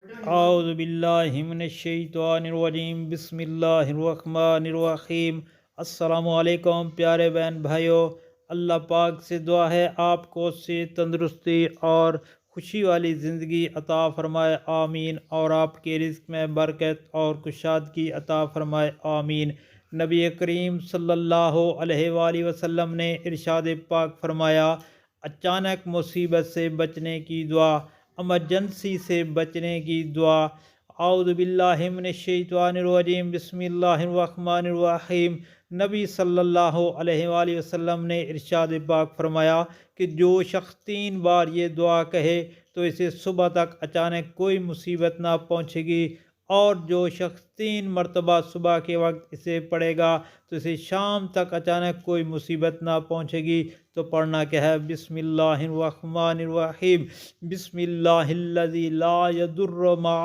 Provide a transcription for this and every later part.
اعوذ باللہ من الشیطان الرجیم، بسم اللہ الرحمن الرحیم۔ السلام علیکم پیارے بہن بھائیوں، اللہ پاک سے دعا ہے آپ کو صحت، تندرستی اور خوشی والی زندگی عطا فرمائے، آمین، اور آپ کے رزق میں برکت اور کشادگی عطا فرمائے، آمین۔ نبی کریم صلی اللہ علیہ وآلہ وسلم نے ارشاد پاک فرمایا، اچانک مصیبت سے بچنے کی دعا، ایمرجنسی سے بچنے کی دعا۔ اعوذ باللہ من الشیطان الرجیم، بسم اللہ الرحمن الرحیم۔ نبی صلی اللہ علیہ وآلہ وسلم نے ارشاد پاک فرمایا کہ جو شخص 3 بار یہ دعا کہے تو اسے صبح تک اچانک کوئی مصیبت نہ پہنچے گی، اور جو شخص 3 مرتبہ صبح کے وقت اسے پڑھے گا تو اسے شام تک اچانک کوئی مصیبت نہ پہنچے گی۔ تو پڑھنا کیا ہے؟ بسم اللہ الرحمن الرحیم، بسم اللہ الذی لا یضر مع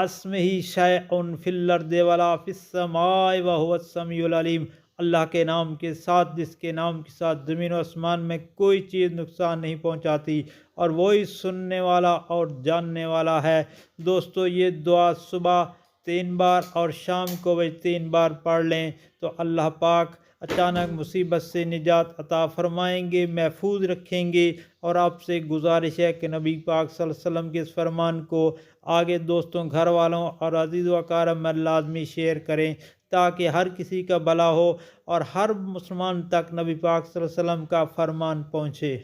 اسمہ شیء فی الارض ولا فی السماء وہو السمیع العلیم۔ اللہ کے نام کے ساتھ، جس کے نام کے ساتھ زمین و آسمان میں کوئی چیز نقصان نہیں پہنچاتی، اور وہی سننے والا اور جاننے والا ہے۔ دوستو، یہ دعا صبح 3 بار اور شام کو بھی 3 بار پڑھ لیں تو اللہ پاک اچانک مصیبت سے نجات عطا فرمائیں گے، محفوظ رکھیں گے۔ اور آپ سے گزارش ہے کہ نبی پاک صلی اللہ علیہ وسلم کے اس فرمان کو آگے دوستوں، گھر والوں اور عزیز و اقارب میں لازمی شیئر کریں، تاکہ ہر کسی کا بھلا ہو اور ہر مسلمان تک نبی پاک صلی اللہ علیہ وسلم کا فرمان پہنچے۔